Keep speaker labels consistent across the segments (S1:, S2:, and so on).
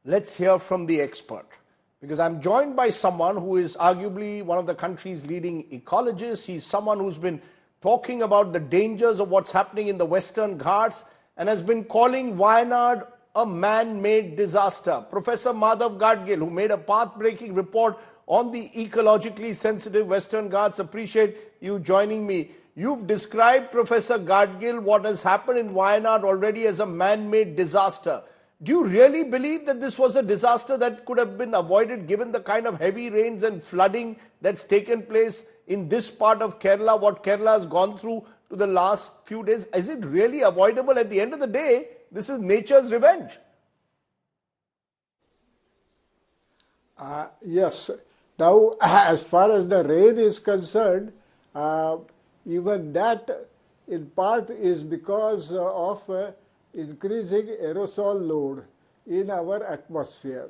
S1: let's hear from the expert, because I'm joined by someone who is arguably one of the country's leading ecologists. He's someone who's been talking about the dangers of what's happening in the Western Ghats and has been calling Wayanad a man-made disaster. Professor Madhav Gadgil, who made a path-breaking report on the ecologically sensitive Western Ghats. Appreciate you joining me. You've described, Professor Gadgil, what has happened in Wayanad already as a man-made disaster. Do you really believe that this was a disaster that could have been avoided given the kind of heavy rains and flooding that's taken place in this part of Kerala, what Kerala has gone through to the last few days? Is it really avoidable? At the end of the day, this is nature's revenge.
S2: Yes. Now, as far as the rain is concerned, even that in part is because of increasing aerosol load in our atmosphere.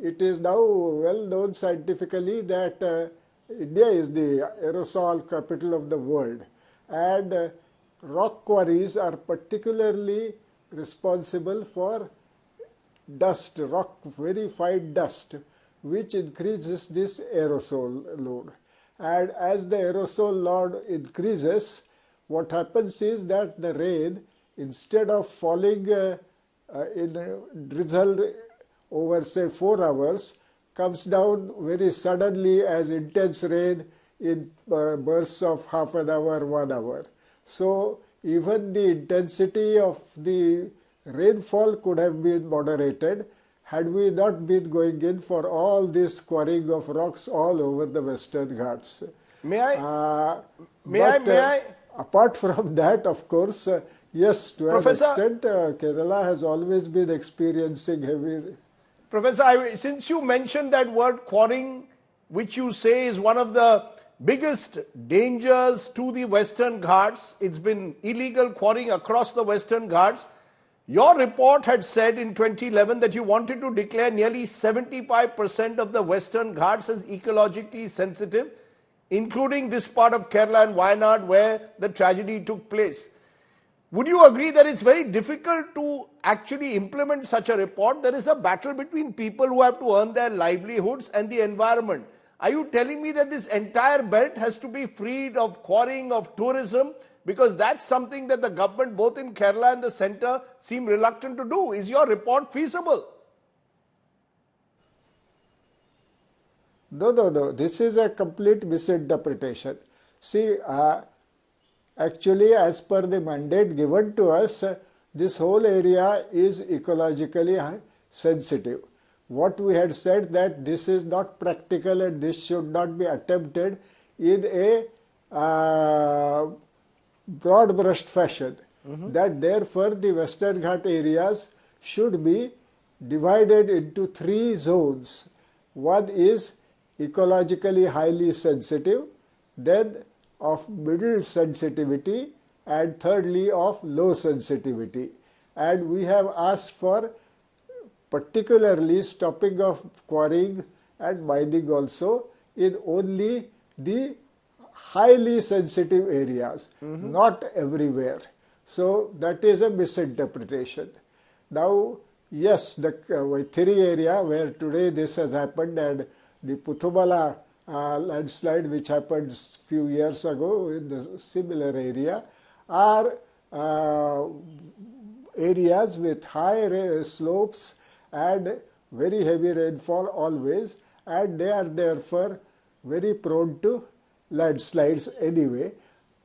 S2: It is now well known scientifically that India is the aerosol capital of the world, and rock quarries are particularly responsible for dust, very fine dust, which increases this aerosol load. And as the aerosol load increases, what happens is that the rain, instead of falling in drizzle over say 4 hours, comes down very suddenly as intense rain in bursts of half an hour, 1 hour. So even the intensity of the rainfall could have been moderated had we not been going in for all this quarrying of rocks all over the Western Ghats.
S1: May I?
S2: Apart from that, of course, yes, to
S1: Professor,
S2: an extent, Kerala has always been experiencing heavy...
S1: Professor, since you mentioned that word quarrying, which you say is one of the biggest dangers to the Western Ghats, it's been illegal quarrying across the Western Ghats. Your report had said in 2011 that you wanted to declare nearly 75% of the Western Ghats as ecologically sensitive, including this part of Kerala and Wayanad where the tragedy took place. Would you agree that it's very difficult to actually implement such a report? There is a battle between people who have to earn their livelihoods and the environment. Are you telling me that this entire belt has to be freed of quarrying, of tourism? Because that's something that the government, both in Kerala and the centre, seem reluctant to do. Is your report feasible?
S2: No. This is a complete misinterpretation. See, actually, as per the mandate given to us, this whole area is ecologically sensitive. What we had said that this is not practical and this should not be attempted in a broad-brushed fashion. That therefore the Western Ghat areas should be divided into 3 zones. One is ecologically highly sensitive, then of middle sensitivity, and thirdly of low sensitivity. And we have asked for particularly stopping of quarrying and mining also in only the highly sensitive areas, not everywhere. So that is a misinterpretation. Now, yes, the Vaithiri area where today this has happened and the Puthumala landslide which happened a few years ago in the similar area are areas with high slopes and very heavy rainfall always, and they are therefore very prone to landslides anyway.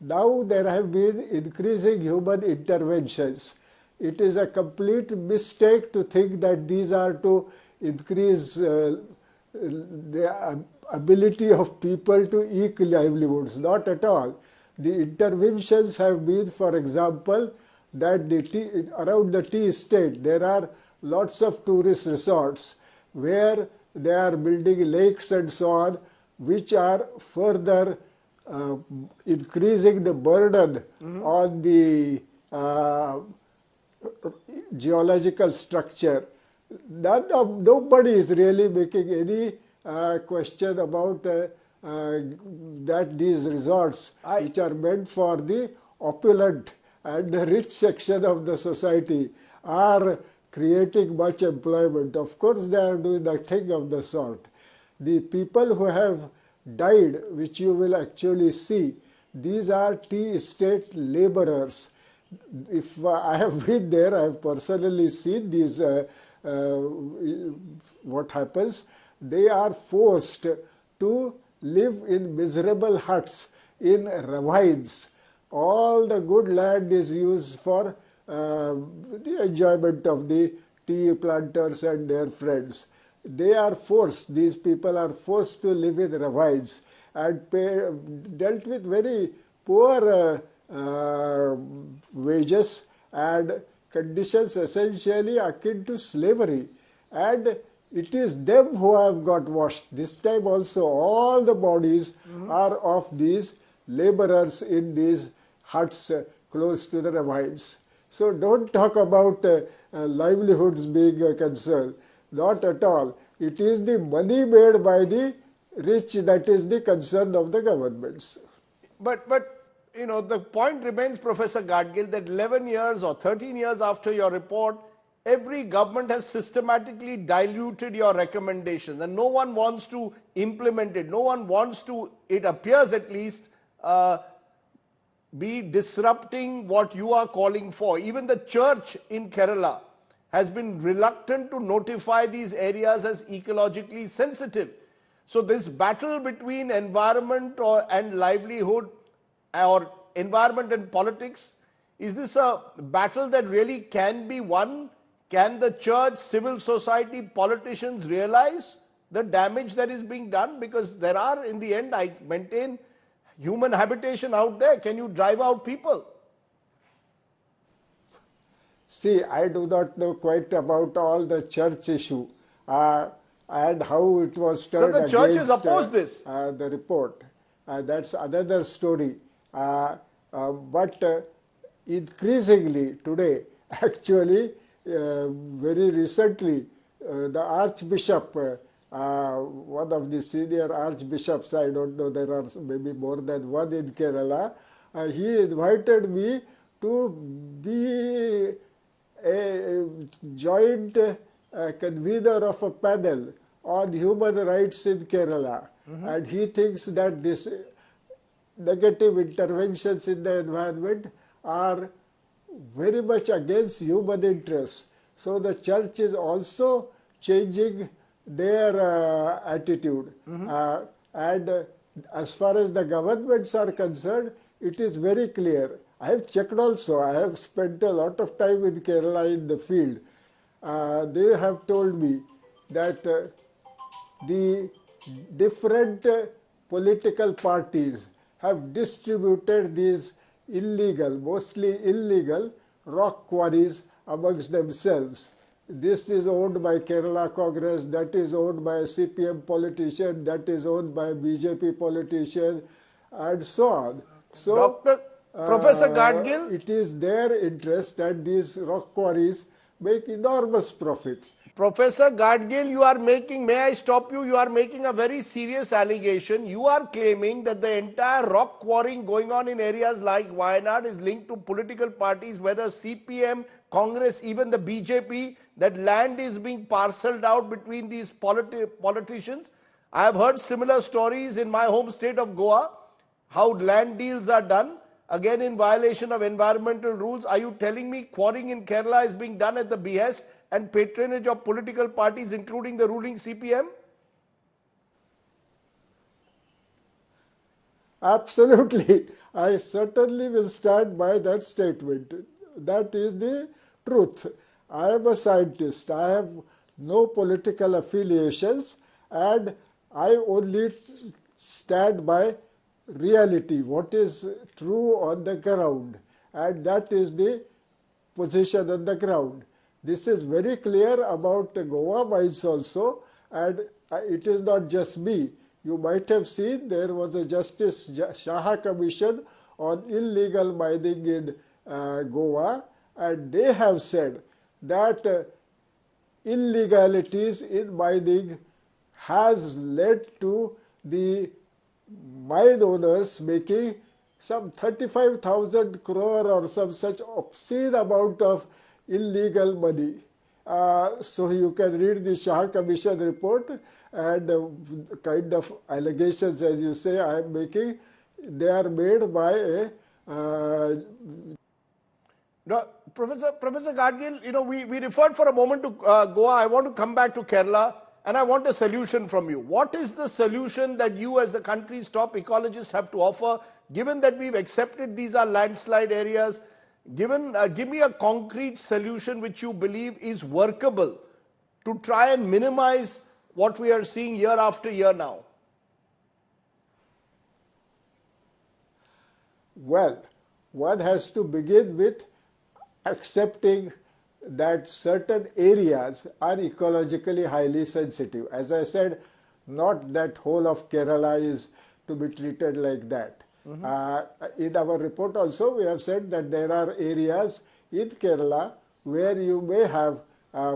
S2: Now there have been increasing human interventions. It is a complete mistake to think that these are to increase the ability of people to eke livelihoods. Not at all. The interventions have been, for example, that around the tea estate there are lots of tourist resorts where they are building lakes and so on, which are further increasing the burden on the geological structure. Nobody is really making any question about that these resorts, which are meant for the opulent and the rich section of the society, are creating much employment. Of course, they are doing nothing of the sort. The people who have died, which you will actually see, these are tea estate laborers. If I have been there, I have personally seen these, what happens. They are forced to live in miserable huts, in ravines. All the good land is used for the enjoyment of the tea planters and their friends. They are forced, these people are forced to live in ravines and dealt with very poor wages and conditions essentially akin to slavery. And it is them who have got washed. This time also all the bodies are of these laborers in these huts close to the ravines. So don't talk about livelihoods being a concern. Not at all. It is the money made by the rich that is the concern of the governments.
S1: But you know, the point remains, Professor Gadgil, that 11 years or 13 years after your report, every government has systematically diluted your recommendations and no one wants to implement it. No one wants to, it appears at least, be disrupting what you are calling for. Even the church in Kerala has been reluctant to notify these areas as ecologically sensitive. So this battle between environment and livelihood, or environment and politics, is this a battle that really can be won? Can the church, civil society, politicians realize the damage that is being done? Because there are, in the end, I maintain, human habitation out there. Can you drive out people?
S2: See, I do not know quite about all the church issue and how it was turned
S1: against. So the church has opposed this.
S2: The report. That's another story. But increasingly today, actually, very recently, the Archbishop, one of the senior archbishops, I don't know, there are maybe more than one in Kerala, he invited me to be a joint convener of a panel on human rights in Kerala. And he thinks that this negative interventions in the environment are very much against human interests. So the church is also changing their attitude. And as far as the governments are concerned, it is very clear. I have checked also. I have spent a lot of time in Kerala in the field. They have told me that the different political parties have distributed these illegal, mostly illegal, rock quarries amongst themselves. This is owned by Kerala Congress, that is owned by a CPM politician, that is owned by a BJP politician, and so on. So,
S1: Professor Gadgil,
S2: it is their interest that these rock quarries make enormous profits.
S1: Professor Gadgil, you are making, may I stop you? You are making a very serious allegation. You are claiming that the entire rock quarrying going on in areas like Wayanad is linked to political parties, whether CPM, Congress, even the BJP, that land is being parceled out between these politicians. I have heard similar stories in my home state of Goa, how land deals are done, again in violation of environmental rules. Are you telling me quarrying in Kerala is being done at the behest and patronage of political parties, including the ruling CPM?
S2: Absolutely. I certainly will stand by that statement. That is the truth. I am a scientist. I have no political affiliations and I only stand by reality, what is true on the ground. And that is the position on the ground. This is very clear about the Goa mines also, and it is not just me. You might have seen there was a Justice Shah Commission on illegal mining in Goa, and they have said that illegalities in mining has led to the mine owners making some 35,000 crore or some such obscene amount of illegal money. So you can read the Shah Commission report, and the kind of allegations, as you say, I am making, they are made by a
S1: no, Professor Gadgil, we referred for a moment to Goa. I want to come back to Kerala, and I want a solution from you. What is the solution that you, as the country's top ecologist, have to offer, given that we've accepted these are landslide areas? Give me a concrete solution which you believe is workable to try and minimize what we are seeing year after year now.
S2: Well, one has to begin with accepting that certain areas are ecologically highly sensitive. As I said, not that whole of Kerala is to be treated like that. In our report also, we have said that there are areas in Kerala where you may have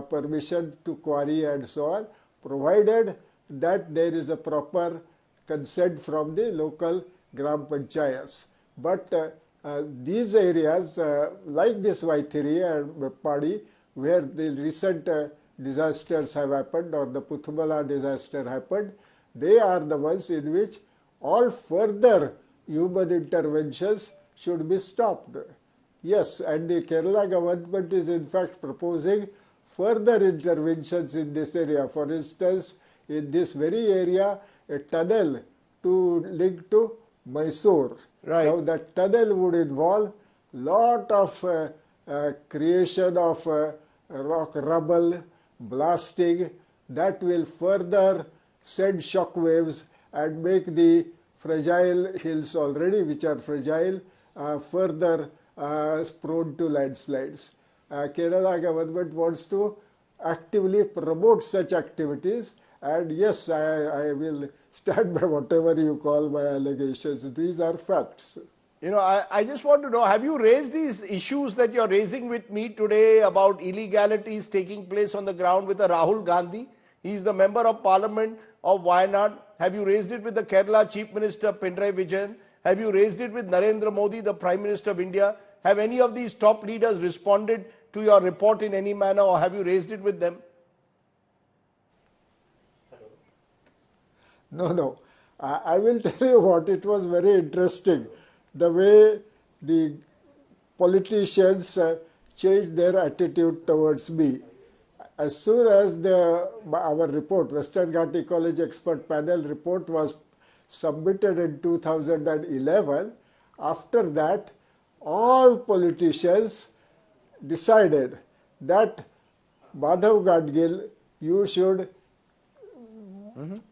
S2: permission to quarry and so on, provided that there is a proper consent from the local Gram Panchayats. But these areas, like this Vaithiri and Meppadi, where the recent disasters have happened, or the Puthumala disaster happened, they are the ones in which all further human interventions should be stopped. Yes, and the Kerala government is in fact proposing further interventions in this area. For instance, in this very area, a tunnel to link to Mysore.
S1: Right.
S2: Now that tunnel would involve lot of creation of rock rubble, blasting, that will further send shock waves and make the fragile hills already, which are fragile, further prone to landslides. Kerala government wants to actively promote such activities, and yes, I will stand by whatever you call my allegations. These are facts.
S1: I just want to know, have you raised these issues that you're raising with me today about illegalities taking place on the ground with Rahul Gandhi? He's the member of parliament of Wayanad. Have you raised it with the Kerala Chief Minister Pinarayi Vijayan? Have you raised it with Narendra Modi, the Prime Minister of India? Have any of these top leaders responded to your report in any manner, or have you raised it with them?
S2: No. I will tell you what, it was very interesting. The way the politicians changed their attitude towards me. As soon as our report, Western Ghat Ecology Expert Panel report, was submitted in 2011, after that, all politicians decided that Madhav Gadgil, you should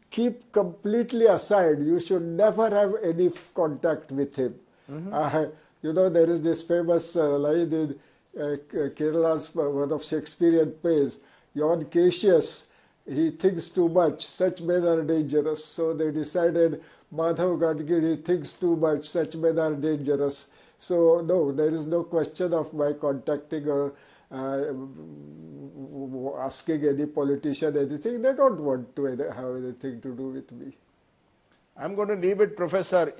S2: keep completely aside. You should never have any contact with him. There is this famous line in Kerala's one of Shakespearean plays, Yon Cassius, he thinks too much, such men are dangerous. So they decided, Madhav Gadgil, he thinks too much, such men are dangerous. So no, there is no question of my contacting or asking any politician anything. They don't want to have anything to do with me.
S1: I'm going to leave it, Professor.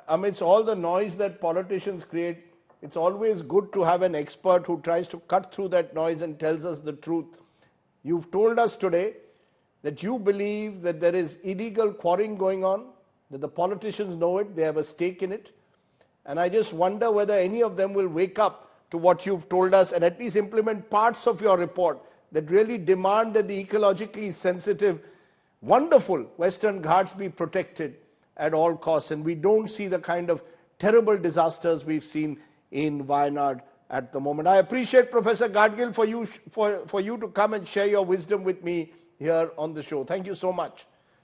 S1: Amidst all the noise that politicians create, it's always good to have an expert who tries to cut through that noise and tells us the truth. You've told us today that you believe that there is illegal quarrying going on, that the politicians know it, they have a stake in it. And I just wonder whether any of them will wake up to what you've told us and at least implement parts of your report that really demand that the ecologically sensitive, wonderful Western Ghats be protected at all costs, and we don't see the kind of terrible disasters we've seen in Wayanad at the moment. I appreciate, Professor Gadgil, for you to come and share your wisdom with me here on the show. Thank you so much.